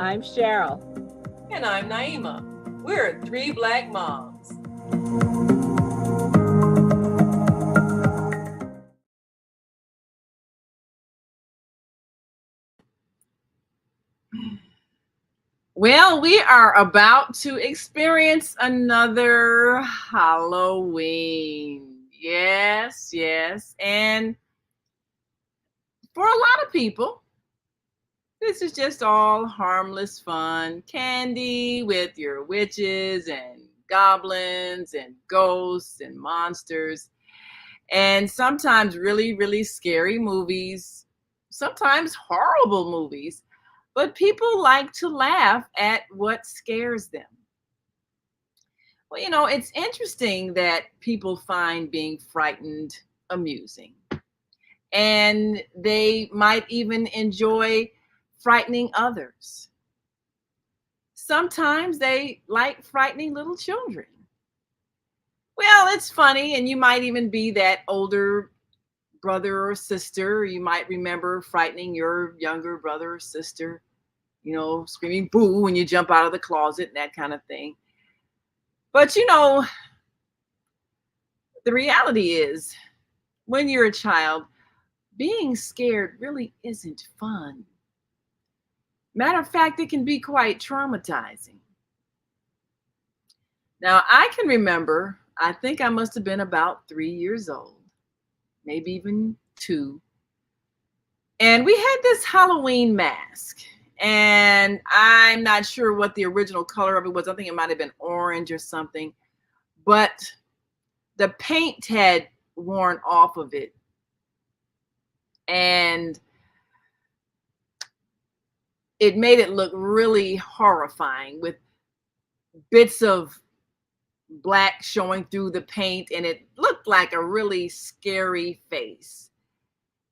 I'm Cheryl. And I'm Naima. We're three Black moms. Well, we are about to experience another Halloween. Yes, yes. And for a lot of people, this is just all harmless fun. Candy with your witches and goblins and ghosts and monsters. And sometimes really, really scary movies, sometimes horrible movies. But people like to laugh at what scares them. Well, it's interesting that people find being frightened amusing. And they might even enjoy frightening others. Sometimes they like frightening little children. Well, it's funny, and you might even be that older brother or sister. You might remember frightening your younger brother or sister, screaming boo when you jump out of the closet and that kind of thing. But the reality is, when you're a child, being scared really isn't fun. Matter of fact, it can be quite traumatizing. Now, I can remember, I think I must have been about 3 years old, maybe even two. And we had this Halloween mask. And I'm not sure what the original color of it was. I think it might have been orange or something. But the paint had worn off of it. And it made it look really horrifying with bits of black showing through the paint, and it looked like a really scary face.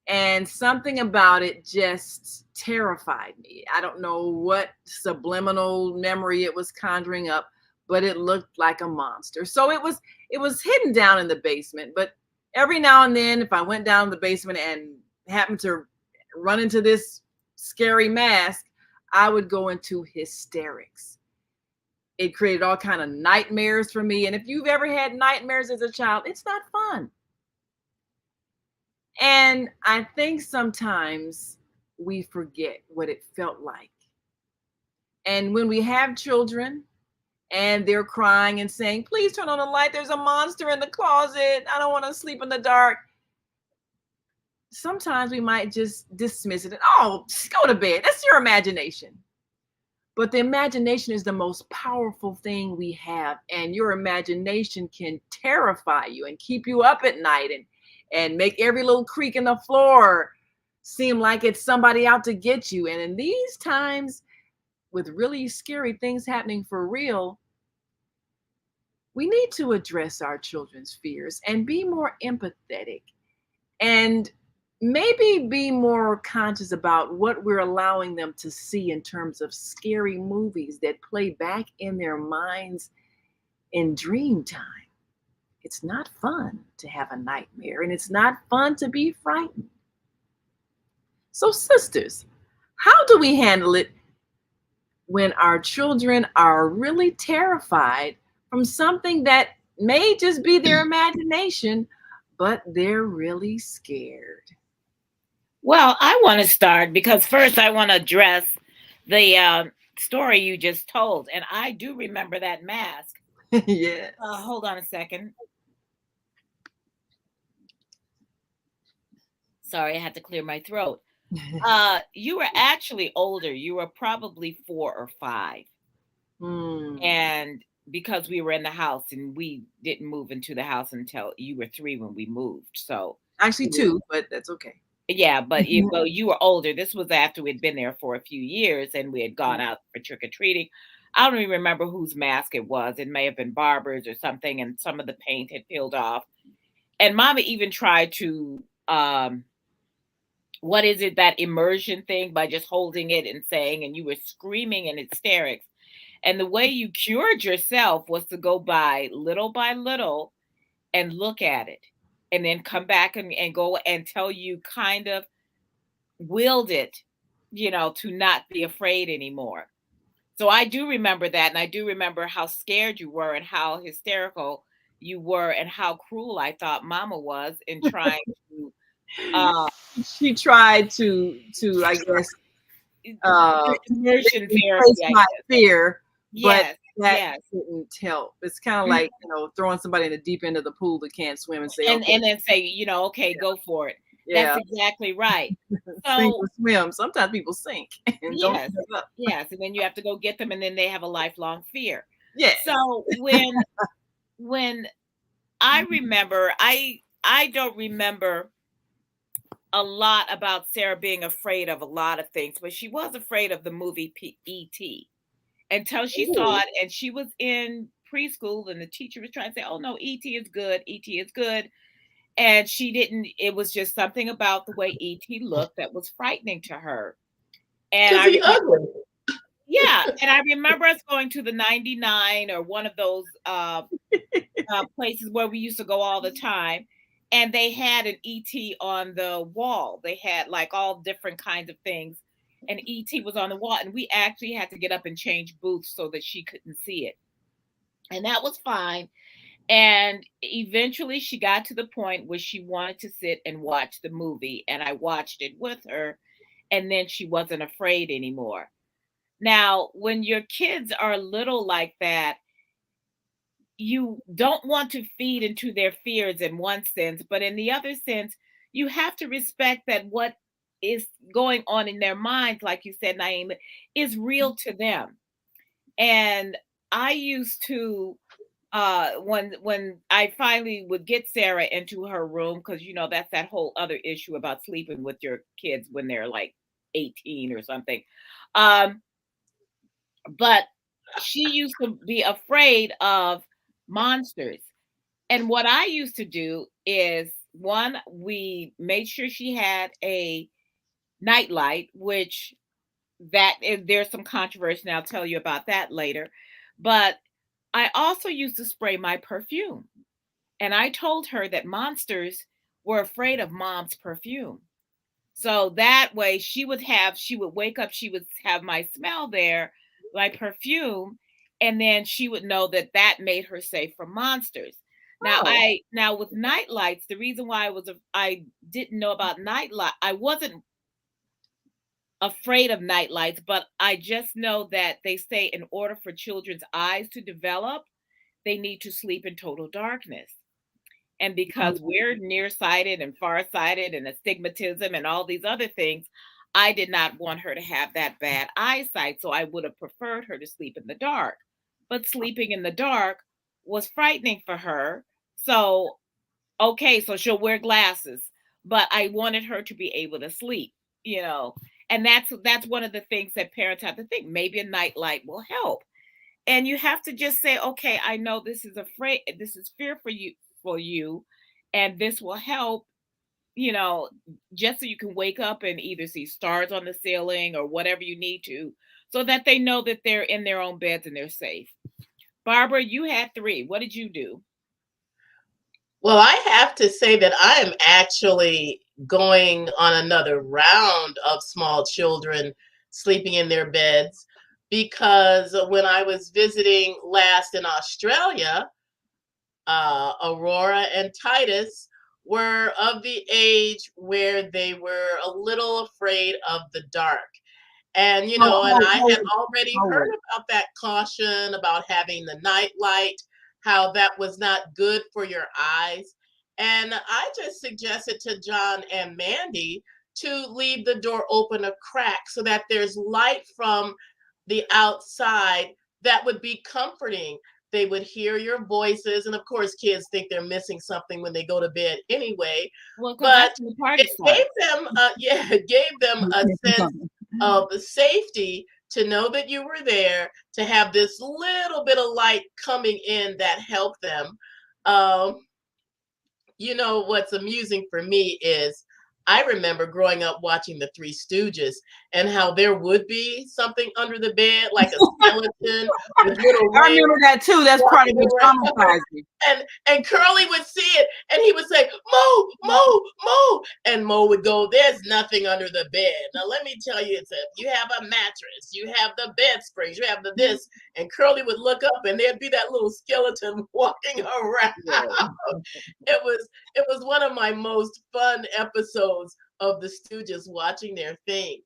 And something about it just terrified me. I don't know what subliminal memory it was conjuring up, but it looked like a monster. So it was hidden down in the basement, but every now and then if I went down the basement and happened to run into this scary mask, I would go into hysterics. It created all kind of nightmares for me. And if you've ever had nightmares as a child, it's not fun. And I think sometimes we forget what it felt like. And when we have children and they're crying and saying, please turn on the light, there's a monster in the closet, I don't want to sleep in the dark. Sometimes we might just dismiss it and, oh, just go to bed. That's your imagination. But the imagination is the most powerful thing we have. And your imagination can terrify you and keep you up at night and make every little creak in the floor seem like it's somebody out to get you. And in these times, with really scary things happening for real, we need to address our children's fears and be more empathetic and maybe be more conscious about what we're allowing them to see in terms of scary movies that play back in their minds in dream time. It's not fun to have a nightmare, and it's not fun to be frightened. So, sisters, how do we handle it when our children are really terrified from something that may just be their imagination, but they're really scared? Well, I want to start because first I want to address the story you just told. And I do remember that mask. Yeah. Hold on a second. Sorry, I had to clear my throat. You were actually older. You were probably 4 or 5. And because we were in the house and we didn't move into the house until you were 3 when we moved. So actually 2, but that's okay. Yeah, but you were older. This was after we'd been there for a few years and we had gone out for trick-or-treating. I don't even remember whose mask it was. It may have been Barbara's or something, and some of the paint had peeled off. And Mama even tried to, what is it, that immersion thing by just holding it and saying, and you were screaming in hysterics. And the way you cured yourself was to go by little and look at it. And then come back and go until you kind of willed it, to not be afraid anymore. So I do remember that, and I do remember how scared you were and how hysterical you were and how cruel I thought Mama was in trying to uh She tried to I guess immersion therapy, replace I my guess. fear, but Yes, that yes. didn't help. It's kind of like, throwing somebody in the deep end of the pool that can't swim and say, okay, And then say, okay, go for it. That's yeah, exactly right. sink So or swim. Sometimes people sink and don't yes, get up. yes, and then you have to go get them, and then they have a lifelong fear. Yes. So when I remember, I don't remember a lot about Sarah being afraid of a lot of things, but she was afraid of the movie E.T. until she saw Ooh. it, and she was in preschool, and the teacher was trying to say, "Oh no, E.T. is good. E.T. is good." And she didn't, it was just something about the way E.T. looked that was frightening to her. And Cause I he remember, ugly. yeah, and I remember us going to the 99 or one of those places where we used to go all the time, and they had an ET on the wall. They had like all different kinds of things, and ET was on the wall, and we actually had to get up and change booths so that she couldn't see it, and that was fine. And eventually, she got to the point where she wanted to sit and watch the movie, and I watched it with her, and then she wasn't afraid anymore. Now, when your kids are little like that, you don't want to feed into their fears in one sense, but in the other sense, you have to respect that what is going on in their minds, like you said, Naima, is real to them. And I used to when I finally would get Sarah into her room, because that's that whole other issue about sleeping with your kids when they're like 18 or something. Um, but she used to be afraid of monsters. And what I used to do is, one, we made sure she had a nightlight, which there's some controversy, and I'll tell you about that later. But I also used to spray my perfume. And I told her that monsters were afraid of mom's perfume. So that way she would wake up, she would have my smell there, my perfume, and then she would know that that made her safe from monsters. Oh, Now with night lights, the reason why I didn't know about night light, I wasn't afraid of night lights, but I just know that they say in order for children's eyes to develop, they need to sleep in total darkness. And because we're nearsighted and farsighted and astigmatism and all these other things, I did not want her to have that bad eyesight. So I would have preferred her to sleep in the dark. But sleeping in the dark was frightening for her. So, okay, so she'll wear glasses, but I wanted her to be able to sleep, you know. And that's one of the things that parents have to think. Maybe a nightlight will help. And you have to just say, okay, I know this is fear for you, and this will help, you know, just so you can wake up and either see stars on the ceiling or whatever you need to, so that they know that they're in their own beds and they're safe. Barbara, you had three. What did you do? Well, I have to say that I am actually going on another round of small children sleeping in their beds, because when I was visiting last in Australia, Aurora and Titus were of the age where they were a little afraid of the dark. And, and I had already heard about that caution about having the night light, how that was not good for your eyes. And I just suggested to John and Mandy to leave the door open a crack so that there's light from the outside that would be comforting. They would hear your voices. And of course, kids think they're missing something when they go to bed anyway. Well, because But that's when the party it gave starts. them, it gave them a sense of the safety to know that you were there, to have this little bit of light coming in that helped them. What's amusing for me is I remember growing up watching the Three Stooges and how there would be something under the bed, like a skeleton with little I legs remember that too. That's part of walking what around. traumatized me. And Curly would see it and he would say, Mo, Mo, Mo. And Mo would go, there's nothing under the bed. Now let me tell you, it's you have a mattress, you have the bed springs, you have the this. And Curly would look up and there'd be that little skeleton walking around. Yeah. It was one of my most fun episodes of the Stooges watching their thing.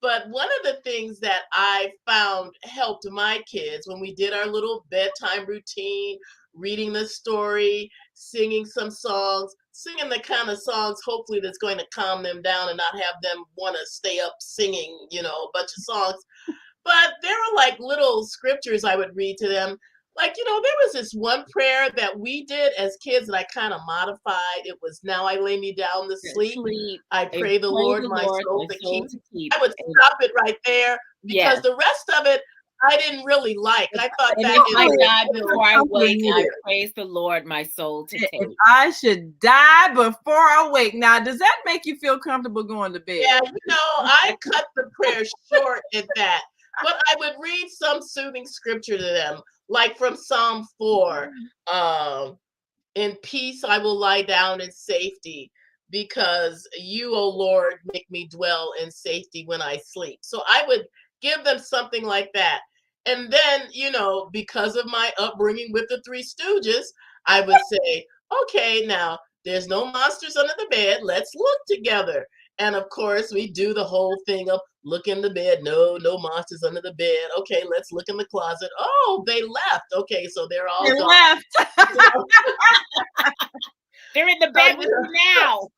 But one of the things that I found helped my kids when we did our little bedtime routine, reading the story, singing some songs, singing the kind of songs hopefully that's going to calm them down and not have them want to stay up singing, a bunch of songs. But there were like little scriptures I would read to them. Like, there was this one prayer that we did as kids that I kind of modified. It was, now I lay me down to sleep. Sleep I and pray the pray Lord the my Lord soul my to soul keep. to keep. I would And stop it right there because yes. the rest of it I didn't really like. I thought And back if in I the die before I wake, I year. praise the Lord my soul to If take. I should die before I wake. Now, does that make you feel comfortable going to bed? Yeah, I cut the prayer short at that. But I would read some soothing scripture to them, like from Psalm 4. Um, in peace I will lie down in safety, because you, O Lord, make me dwell in safety when I sleep. So I would give them something like that. And then, because of my upbringing with the Three Stooges, I would say, okay, now there's no monsters under the bed. Let's look together. And of course, we do the whole thing of look in the bed. No, no monsters under the bed. Okay, let's look in the closet. Oh, they left. Okay, so they're all They gone. left. They're in the bed with you now.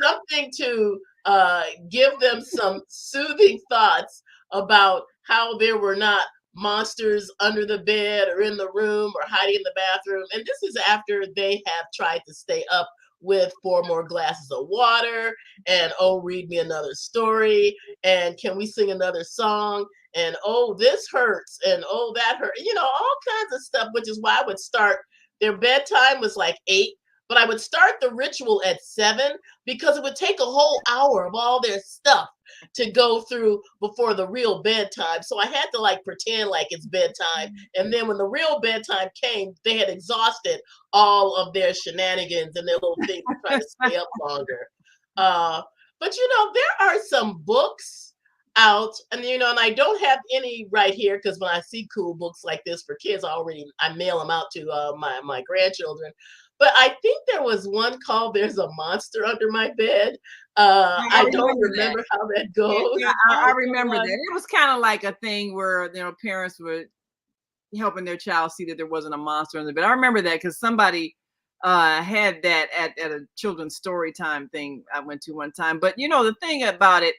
something to give them some soothing thoughts about how there were not monsters under the bed or in the room or hiding in the bathroom. And this is after they have tried to stay up with 4 more glasses of water and, oh, read me another story, and can we sing another song, and, oh, this hurts, and, oh, that hurt, all kinds of stuff, which is why I would start. Their bedtime was like 8, but I would start the ritual at 7 because it would take a whole hour of all their stuff to go through before the real bedtime. So I had to like pretend like it's bedtime. And then when the real bedtime came, they had exhausted all of their shenanigans and their little things to try to stay up longer. But there are some books out, and and I don't have any right here because when I see cool books like this for kids, I mail them out to my grandchildren. But I think there was one called "There's a Monster Under My Bed." I don't remember how that goes. Yeah, I remember that. It was kind of like a thing where parents were helping their child see that there wasn't a monster in the bed. I remember that because somebody had that at a children's story time thing I went to one time. But the thing about it,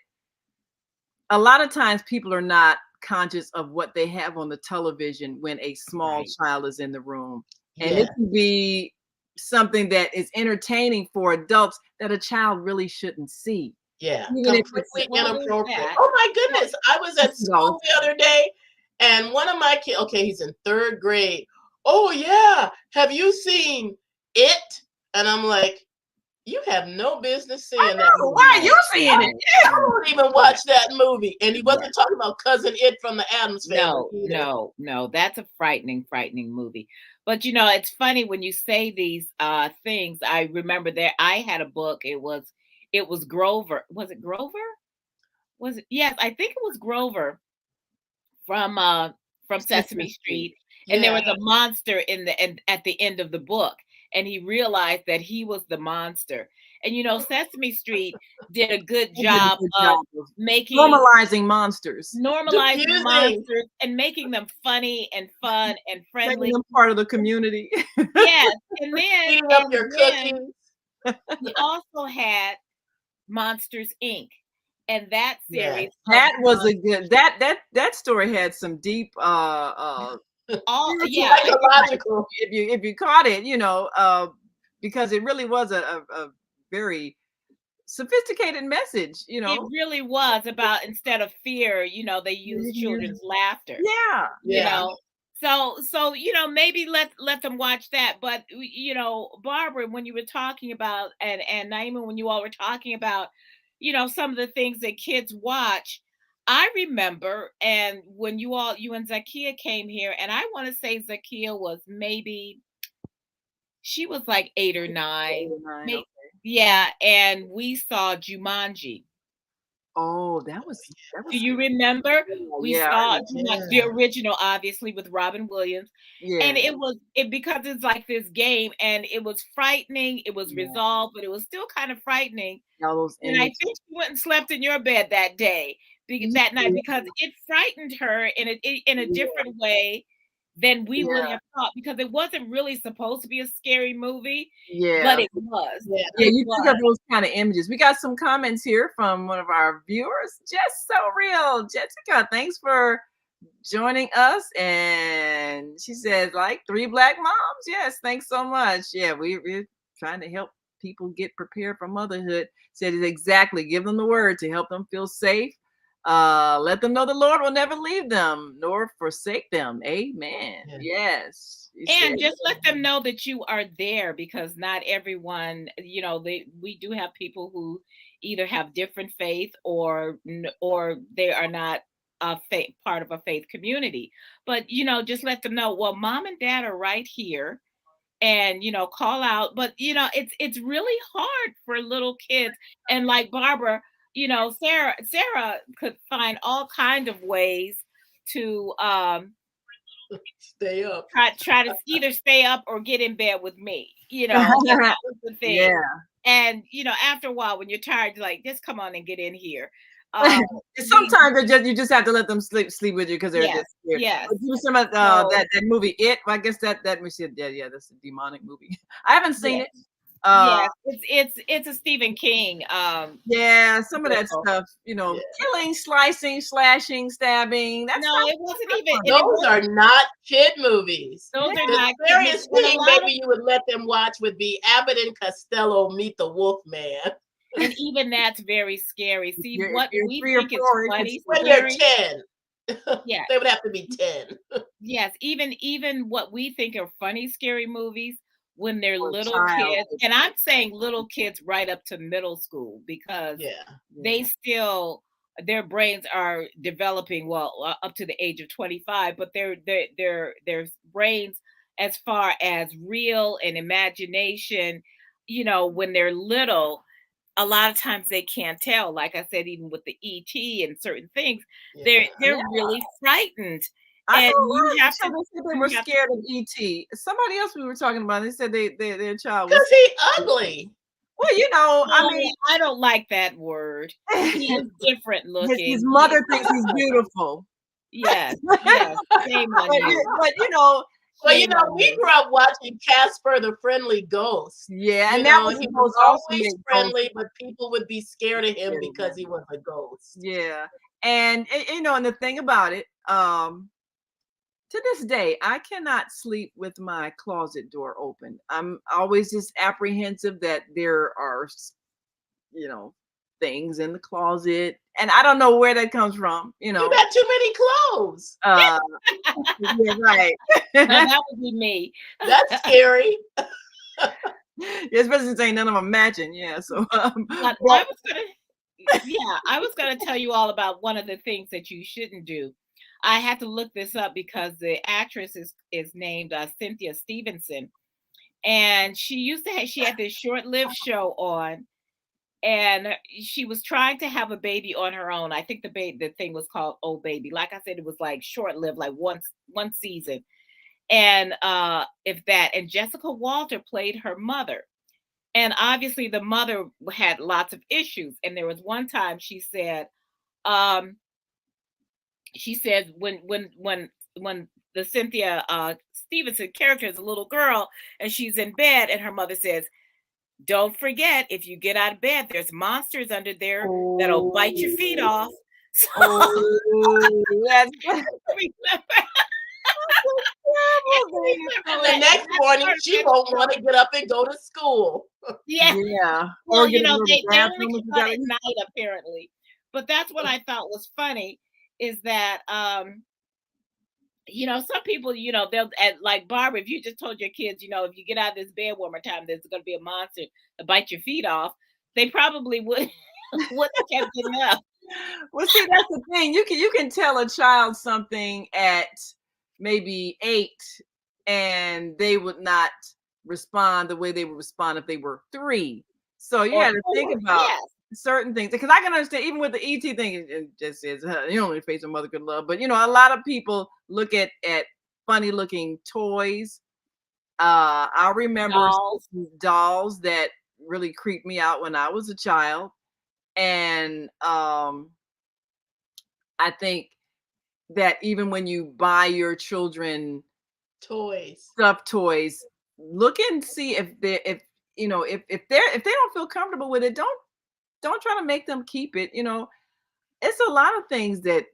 a lot of times people are not conscious of what they have on the television when a small child is in the room. And it can be something that is entertaining for adults that a child really shouldn't see. Yeah, Even if completely it's inappropriate. Oh my goodness. I was at school the other day and one of my kids, okay, he's in 3rd grade. Oh yeah, have you seen It? And I'm like, you have no business seeing that movie. Why are you seeing it? I won't even watch that movie. And he wasn't talking about Cousin It from the Addams Family. No. That's a frightening movie. But it's funny when you say these things. I remember that I had a book. It was Grover. Was it Grover? Was it? Yes, I think it was Grover from Sesame Street. And there was a monster at the end of the book, and he realized that he was the monster. And Sesame Street did a good job of normalizing monsters, and making them funny and fun and friendly, making them part of the community. Yes, and then eating up your cookies. We also had Monsters Inc. And that series, that was a good that story had some deep psychological. If you caught it, because it really was a very sophisticated message. It really was about, instead of fear, they use children's laughter. Yeah. So maybe let them watch that. But Barbara, when you were talking about, and Naima, when you all were talking about, some of the things that kids watch, I remember, and when you and Zakia came here, and I want to say Zakia was maybe, she was like 8 or 9, 9, maybe. okay. Yeah, and we saw Jumanji. Oh, that was Do you remember? We yeah, saw the Yeah. original, obviously, with Robin Williams. And yeah, it because it's like this game, and it was frightening. It was yeah. resolved, but it was still kind of frightening. All those And I images. think she went and slept in your bed that day, that night, because it frightened her in a Yeah, different way than we would yeah, have thought, because it wasn't really supposed to be a scary movie, but yeah. it was. Yeah. Yeah, It you think of was. those kind of images. We got some comments here from one of our viewers. Just so real. Jessica, thanks for joining us. And she said, like 3 Black moms. Yes, thanks so much. Yeah, we're trying to help people get prepared for motherhood. Said it exactly. Give them the word to help them feel safe. Let them know the Lord will never leave them nor forsake them. Amen. Yeah. Yes. He said, And just let them know that you are there, because not everyone, we do have people who either have different faith, or they are not a faith part of a faith community. But just let them know, well, mom and dad are right here, and call out. But it's really hard for little kids, and like Barbara, Sarah could find all kind of ways to Stay up. try to either stay up or get in bed with me. And that was the thing. yeah. And after a while, when you're tired, you're like, just come on and get in here. Uh, we Sometimes you just have to let them sleep with you because they're Yes, just scared. yes. But you some of So that movie It. I guess that we said yeah, that's a demonic movie. I haven't seen yes, it. Uh, yes, it's a Stephen King yeah, some of that book. stuff, Yeah. killing, slicing, slashing, stabbing. That's No, it wasn't even, not fun. and it Those are wasn't. not kid movies. Those are The not kid movies, scariest and a thing lot of, maybe you would let them watch would be Abbott and Costello Meet the Wolfman and even that's very scary. If See, you're, if what you're we three or think is four, it could funny, when they're scary. 10. Yeah, They would have to be 10. yes, even what we think are funny, scary movies, when they're for a little child. kids, and I'm saying little kids right up to middle school, because Yeah. they still, their brains are developing, well, up to the age of 25, but their brains, as far as real and imagination, when they're little, a lot of times they can't tell. Like I said, even with the ET and certain things, they're Yeah. Yeah, they're really frightened, I know and a lot of children said they were you have to. scared of ET. Somebody else we were talking about, they said their child was. Because he ugly. Well, I No, I don't like that word. He mean, is different his looking. He is mother thinks he's beautiful. Yes, yes. Shame on you. But Well, Shame on we you. grew up watching Casper the Friendly Ghost. yeah, and that was He was supposed to also always make both friendly, but people would be scared of him scared of because him. he was a ghost. Yeah, and the thing about it, to this day, I cannot sleep with my closet door open. I'm always just apprehensive that there are, you know, things in the closet, and I don't know where that comes from. You got too many clothes. Uh, yeah, right. Now that would be me. That's scary. Especially saying none of them matching. Yeah, so But but I was gonna tell you all about one of the things that you shouldn't do. I had to look this up because the actress is named Cynthia Stevenson, and she had this short-lived show on, and she was trying to have a baby on her own. I think the thing was called Oh Baby. Like I said, it was like short-lived, like one season, and if that. And Jessica Walter played her mother, and obviously the mother had lots of issues. And there was one time um, she said when the Cynthia Stevenson character is a little girl and she's in bed, and her mother says, don't forget, if you get out of bed, there's monsters under there that'll bite your feet oh, off. So oh, that's remember, And the that next morning, part of she that won't show. want to get up and go to school. Yeah. yeah. Or Well, get another they only bathroom if you come out got at night apparently. But that's what I thought was funny, is that some people, they'll like Barbara, if you just told your kids, if you get out of this bed one more time, there's going to be a monster to bite your feet off, they probably would wouldn't have kept getting up. Well, see, that's the thing. You can tell a child something at maybe 8, and they would not respond the way they would respond if they were 3. So you Or got to think 4, about yes. certain things, because I can understand even with the ET thing. It just says you only face a mother could love, but a lot of people look at funny looking toys. I remember Dolls. dolls that really creeped me out when I was a child, and I think that even when you buy your children Toys. stuffed toys, look and see if they don't feel comfortable with it, don't try to make them keep it. It's a lot of things that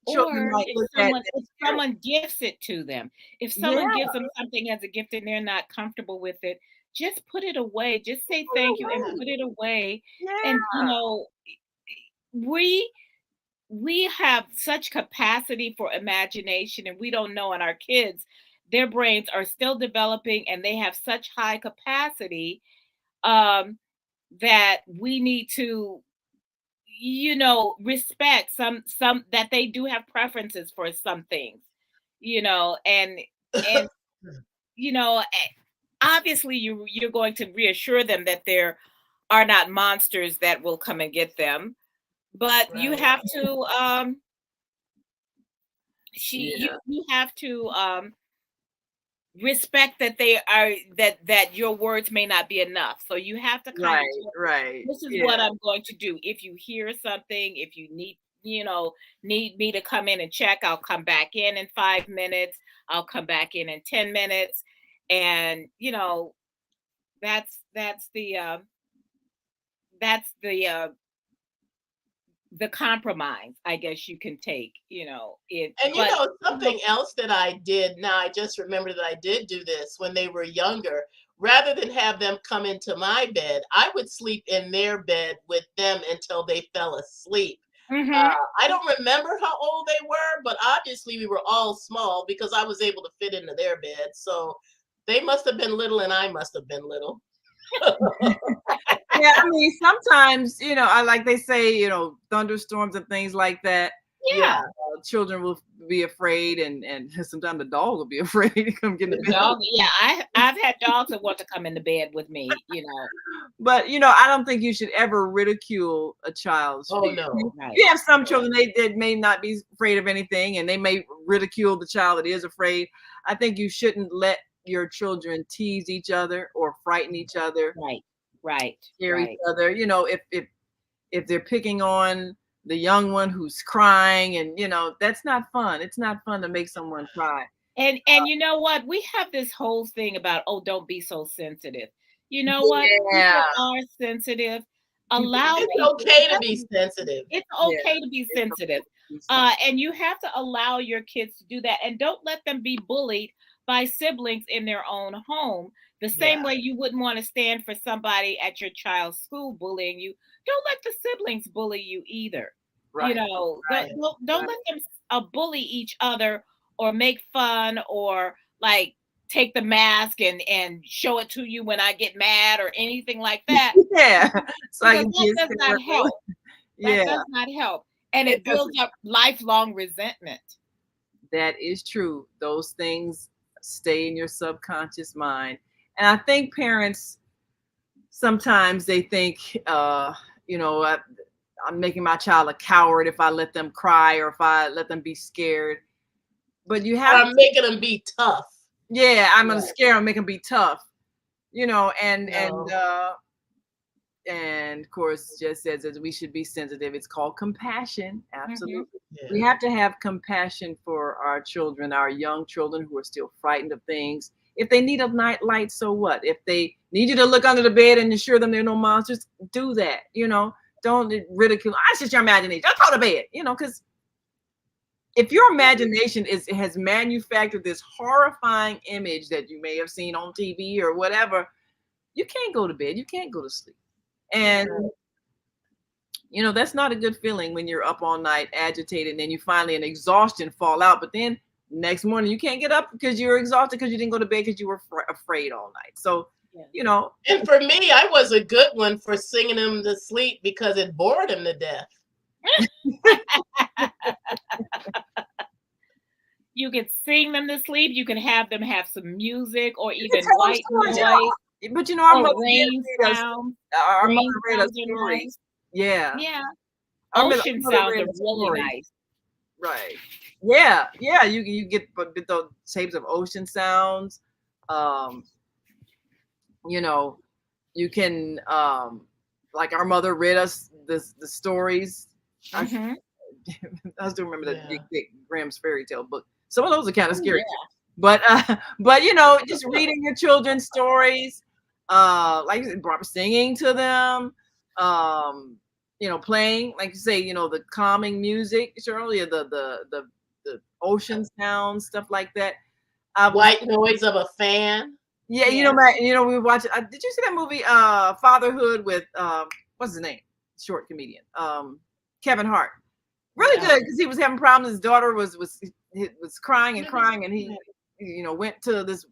children Or might if look at someone that if scare. someone gifts it to them. If someone Yeah, gives them something as a gift and they're not comfortable with it, just put it away. Just say put it thank you and Yeah. away. put it away. And Yeah, we we have such capacity for imagination, and we don't know, and our kids, their brains are still developing and they have such high capacity, um, that we need to, respect some that they do have preferences for some things, and obviously you're going to reassure them that there are not monsters that will come and get them, but you Right. have to yeah, you have to respect that they are that your words may not be enough, so you have to kind of right, tell them, right, this is what yeah, I'm going to do. If you hear something, if you need me to come in and check, I'll come back in 5 minutes, I'll come back in 10 minutes, and that's the compromise, I guess, you can take, it And but something else that I did, now I just remember that I did do this when they were younger. Rather than have them come into my bed, I would sleep in their bed with them until they fell asleep. Mhm. I don't remember how old they were, but obviously we were all small because I was able to fit into their bed. So they must have been little and I must have been little. yeah. I mean, sometimes I like they say, thunderstorms and things like that. Yeah. Yeah. Children will be afraid, and sometimes the dog will be afraid to come get in the The bed. dog, yeah, I've had dogs that want to come in the bed with me. But I don't think you should ever ridicule a child's Oh fear. no. Right. You have some No. children they may not be afraid of anything, and they may ridicule the child that is afraid. I think you shouldn't let your children tease each other or frighten each other, Right. Right. scare each Right. other. If they're picking on the young one who's crying, and that's not fun. It's not fun to make someone cry. And you know what? We have this whole thing about, oh, don't be so sensitive. You know what? Yeah, People are sensitive. you Allow It's people, okay to be sensitive. it's yeah, okay to be it's sensitive. okay. It's fine. And you have to allow your kids to do that. And don't let them be bullied by siblings in their own home. The same Yeah. way you wouldn't want to stand for somebody at your child's school bullying you. Don't let the siblings bully you either. Right, Don't, right, don't right. let them bully each other or make fun or like take the mask and show it to you when I get mad or anything like that, Yeah, so I because can that get does not hysterical. help. That Yeah, does not help. And it it builds doesn't. up lifelong resentment. That is true. Those things stay in your subconscious mind. And I think parents sometimes they think, you know, I, I'm making my child a coward if I let them cry or if I let them be scared. But you Or have I'm to, making them be tough. yeah, I'm gonna Yeah. scare them, make them be tough, and No. of course, just says that we should be sensitive. It's called compassion. Mhm. Absolutely. We Yeah. have to have compassion for our children, our young children who are still frightened of things. If they need a night light, so what? If they need you to look under the bed and assure them there are no monsters, do that. Don't ridicule. Ah, it's just your imagination. Just go to bed. Because if your imagination has manufactured this horrifying image that you may have seen on TV or whatever, you can't go to bed. You can't go to sleep. And Right. that's not a good feeling when you're up all night agitated and then you finally in exhaustion fall out. But then next morning you can't get up because you're exhausted because you didn't go to bed because you were afraid all night. So, Yeah. you know, And for me, I was a good one for singing him to sleep because it bored him to death. You can sing them to sleep. You can have them have some music or you can even tell them white stories. noise But you know, our or mother did rain read us. sounds. Our mother Rain read us sounds are stories. nice. Yeah. Yeah. Our Ocean mother sounds read are us really stories. nice. Right. Yeah. Yeah. You get those tapes of ocean sounds. Um, you know, you can like our mother read us the stories. I I still remember that Yeah. Dick Graham's fairy tale book. Some of those are kind of Oh, scary yeah. too. But you know, just reading your children's stories, like you said, singing to them, you know, playing, like you say, you know, the calming music, Shirley, the ocean sounds, stuff like that. I was White noise of a fan. yeah, you know, Yeah. Matt, you know, we watched. Did you see that movie, Fatherhood with what's his name? Short comedian, Kevin Hart. Really Oh, good because he was having problems. His daughter was crying and crying, and he, you know, went to this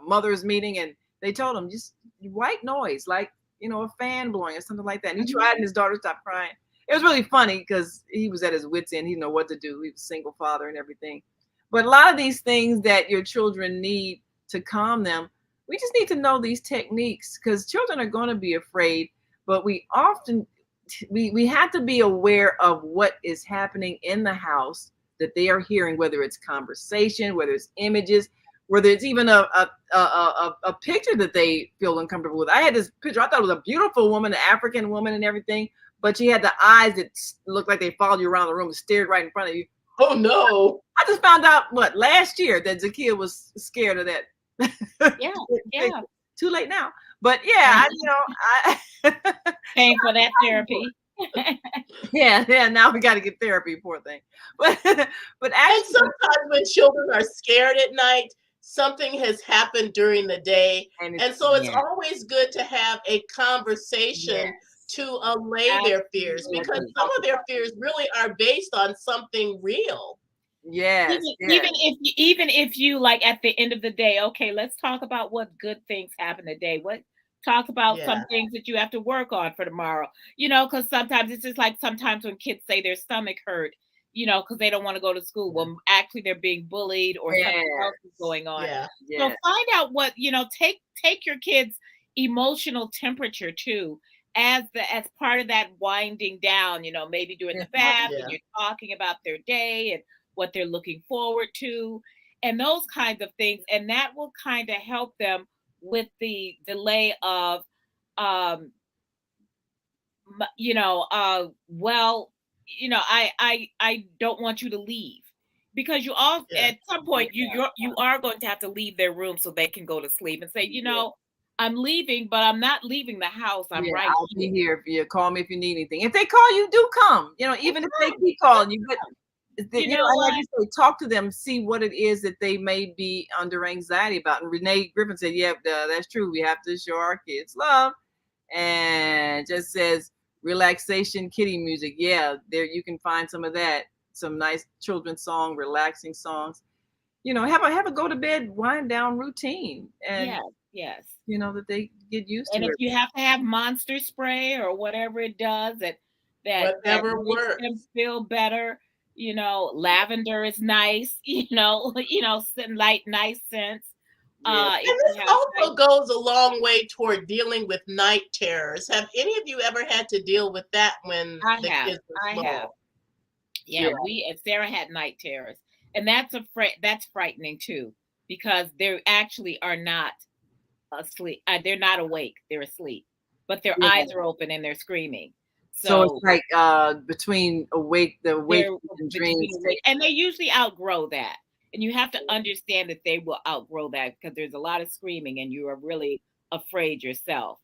mother's meeting, and they told him just white noise, like you know, a fan blowing or something like that. And he tried, and his daughter stopped crying. It was really funny because he was at his wits' end. He didn't know what to do. He was a single father and everything. But a lot of these things that your children need to calm them, we just need to know these techniques because children are going to be afraid. But we have to be aware of what is happening in the house that they are hearing, whether it's conversation, whether it's images, whether it's even a picture that they feel uncomfortable with. I had this picture. I thought it was a beautiful woman, an African woman and everything, but she had the eyes that looked like they followed you around the room and stared right in front of you. Oh no. I just found out last year that Zakia was scared of that. yeah. Yeah. Too late now. But yeah, Paying for that therapy. yeah. Now we got to get therapy, poor thing. But And actually, sometimes when children are scared at night, something has happened during the day. and And so it's yeah, always good to have a conversation yes, to allay their fears because Absolutely. some of their fears really are based on something real. yes, yes. Even if you like at the end of the day, okay, let's talk about what good things happen today. What talk about Yeah. some things that you have to work on for tomorrow. You know, because sometimes it's just like sometimes when kids say their stomach hurt, you know, because they don't want to go to school. Well, actually they're being bullied or something else is Yes. going on. Yeah. So Yes. find out what, you know, take your kids' emotional temperature too as part of that winding down, you know, maybe during the bath and Yeah. you're talking about their day and what they're looking forward to and those kinds of things, and that will kind of help them with the delay of um you know well, you know, I don't want you to leave, because you all Yeah. at some point you are going to have to leave their room so they can go to sleep and say, you Yeah. know, I'm leaving, but I'm not leaving the house, I'm Yeah, right I'll here. be here if you call me if you need anything. If they call you, do come. You know, even if they keep calling you, but You you know, know and like what? you say, talk to them, see what it is that they may be under anxiety about. And Renee Griffin said, "Yeah, that's true. We have to show our kids love." And just says relaxation, kitty music. Yeah, there you can find some of that. Some nice children's song, relaxing songs. You know, have a go to bed, wind down routine, and Yes, yes. you know that they get used And to if it. you have to have monster spray or whatever it does that Whatever makes them works. feel better, you know, lavender is nice, you know, light nice scents. Yeah. If And you this have nice, also goes a long way toward dealing with night terrors. Have any of you ever had to deal with that when the kids were I have. small? Yeah, Yeah. we and Sarah had night terrors, and that's frightening too, because they actually are not asleep. They're not awake. They're asleep, but their Yeah. eyes are open and they're screaming. So it's So like between the awake they're and between dreams. awake, and they usually outgrow that. And you have to understand that they will outgrow that because there's a lot of screaming, and you are really afraid yourself.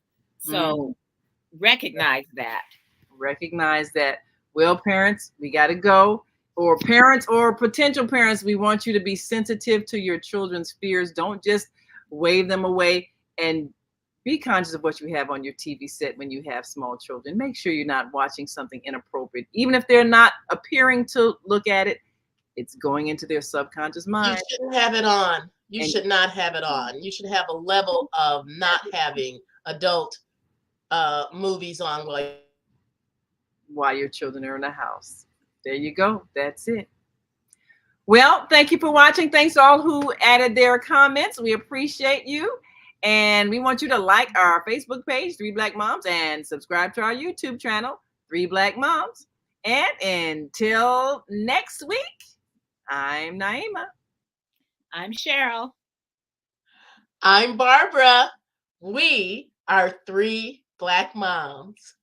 Mm, So recognize that. recognize that. Well, parents, we got to go. Or parents or potential parents, we want you to be sensitive to your children's fears. Don't just wave them away, and be conscious of what you have on your TV set when you have small children. Make sure you're not watching something inappropriate, even if they're not appearing to look at it. It's going into their subconscious You mind. shouldn't have it on. You And- should not have it on. You should have a level of not having adult movies on while your children are in the house. There you go. That's it. Well, thank you for watching. Thanks to all who added their comments. We appreciate you. And we want you to like our Facebook page, 3 Black Moms, and subscribe to our YouTube channel, 3 Black Moms. And until next week, I'm Naima. I'm Cheryl. I'm Barbara. We are 3 Black Moms.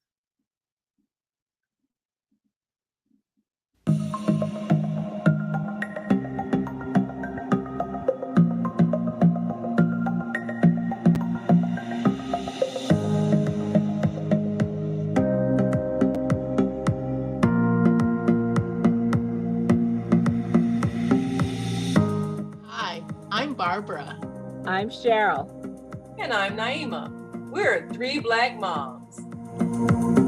Hi, I'm Barbara. I'm Cheryl. And I'm Naima. We're 3 Black Moms.